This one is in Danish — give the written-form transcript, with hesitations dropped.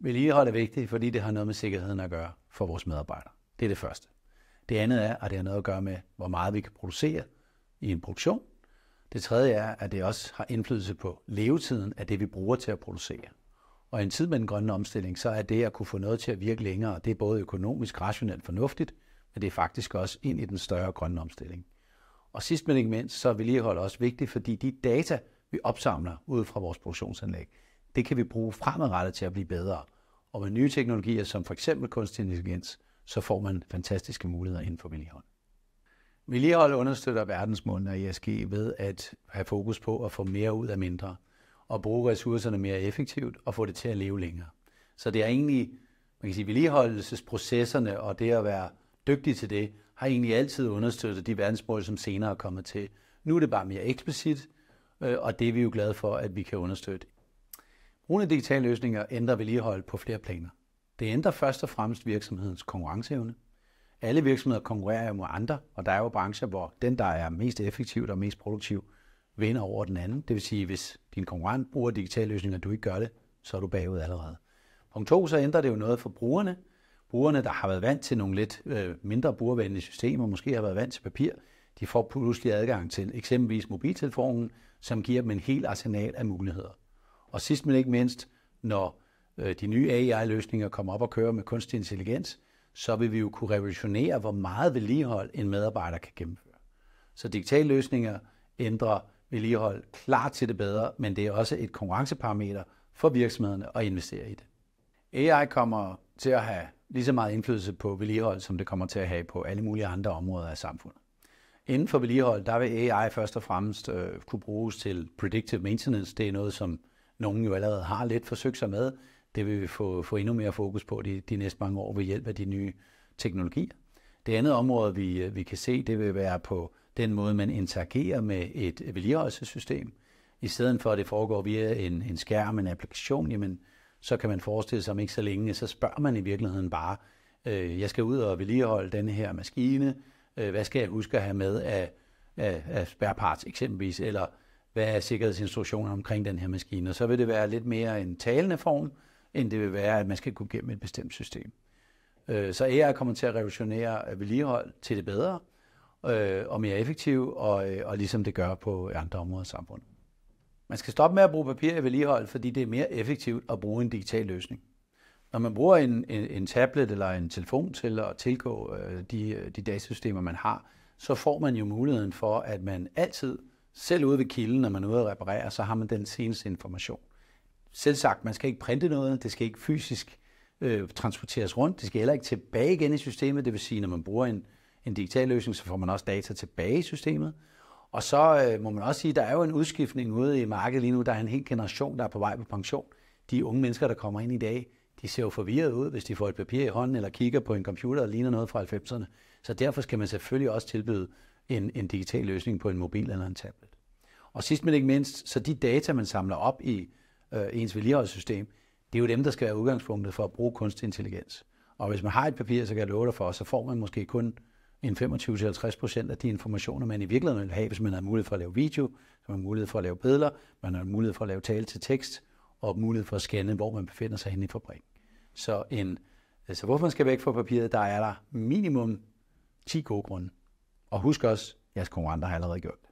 Vedligehold er vigtigt, fordi det har noget med sikkerheden at gøre for vores medarbejdere. Det er det første. Det andet er, at det har noget at gøre med, hvor meget vi kan producere i en produktion. Det tredje er, at det også har indflydelse på levetiden af det, vi bruger til at producere. Og i en tid med den grønne omstilling, så er det at kunne få noget til at virke længere, det er både økonomisk, rationelt, fornuftigt, men det er faktisk også ind i den større grønne omstilling. Og sidst men ikke mindst, så er vedligehold også vigtigt, fordi de data, vi opsamler ud fra vores produktionsanlæg, det kan vi bruge fremadrettet til at blive bedre. Og med nye teknologier, som for eksempel kunstig intelligens, så får man fantastiske muligheder inden for vedligehold. Vedligehold understøtter verdensmålene af ESG ved at have fokus på at få mere ud af mindre, og bruge ressourcerne mere effektivt og få det til at leve længere. Så det er egentlig, man kan sige, vedligeholdelsesprocesserne og det at være dygtig til det, har egentlig altid understøttet de verdensmål, som senere er kommet til. Nu er det bare mere eksplicit, og det er vi jo glade for, at vi kan understøtte. Brugen af digitale løsninger ændrer vedligehold på flere planer. Det ændrer først og fremmest virksomhedens konkurrenceevne. Alle virksomheder konkurrerer jo mod andre, og der er jo brancher, hvor den, der er mest effektiv og mest produktiv, vinder over den anden. Det vil sige, hvis din konkurrent bruger digitale løsninger, og du ikke gør det, så er du bagud allerede. Punkt 2, så ændrer det jo noget for brugerne. Brugerne, der har været vant til nogle lidt mindre brugervenlige systemer, måske har været vant til papir, de får pludselig adgang til eksempelvis mobiltelefonen, som giver dem en hel arsenal af muligheder. Og sidst men ikke mindst, når de nye AI-løsninger kommer op og kører med kunstig intelligens, så vil vi jo kunne revolutionere, hvor meget vedligehold en medarbejder kan gennemføre. Så digitale løsninger ændrer vedligehold klart til det bedre, men det er også et konkurrenceparameter for virksomhederne at investere i det. AI kommer til at have lige så meget indflydelse på vedligehold, som det kommer til at have på alle mulige andre områder af samfundet. Inden for vedligehold, der vil AI først og fremmest kunne bruges til predictive maintenance. Det er noget, som nogen jo allerede har lidt forsøgt sig med. Det vil vi få endnu mere fokus på de næste mange år ved hjælp af de nye teknologier. Det andet område, vi kan se, det vil være på den måde, man interagerer med et vedligeholdelsessystem. I stedet for, at det foregår via en skærm, en applikation, jamen, så kan man forestille sig om ikke så længe, så spørger man i virkeligheden bare, jeg skal ud og vedligeholde denne her maskine, hvad skal jeg huske at have med af spare parts eksempelvis, eller hvad er sikkerhedsinstruktioner omkring den her maskine. Og så vil det være lidt mere en talende form, end det vil være, at man skal gå gennem et bestemt system. Så AI kommer til at revolutionere vedligehold til det bedre, og mere effektivt, og ligesom det gør på andre områder af samfundet. Man skal stoppe med at bruge papir i vedligehold, fordi det er mere effektivt at bruge en digital løsning. Når man bruger en tablet eller en telefon til at tilgå de datasystemer, man har, så får man jo muligheden for, at man altid, selv ude ved kilden, når man er ude at reparere, så har man den seneste information. Selvsagt, man skal ikke printe noget, det skal ikke fysisk transporteres rundt, det skal heller ikke tilbage igen i systemet, det vil sige, når man bruger en digital løsning, så får man også data tilbage i systemet. Og så må man også sige, at der er jo en udskiftning ude i markedet lige nu, der er en hel generation, der er på vej på pension. De unge mennesker, der kommer ind i dag, de ser jo forvirret ud, hvis de får et papir i hånden eller kigger på en computer, der ligner noget fra 90'erne. Så derfor skal man selvfølgelig også tilbyde en digital løsning på en mobil eller en tablet. Og sidst men ikke mindst, så de data, man samler op i ens vedligeholdssystem, det er jo dem, der skal være udgangspunktet for at bruge kunstig intelligens. Og hvis man har et papir, så kan jeg love dig for, så får man måske kun en 25-50% af de informationer, man i virkeligheden vil have, hvis man har mulighed for at lave video, så man har mulighed for at lave billeder, man har mulighed for at lave tale til tekst, og mulighed for at scanne, hvor man befinder sig henne i fabrikken. Så hvorfor man skal væk fra papiret, der er der minimum 10 gode grunde. Og husk også, jeres konkurrenter har allerede gjort det.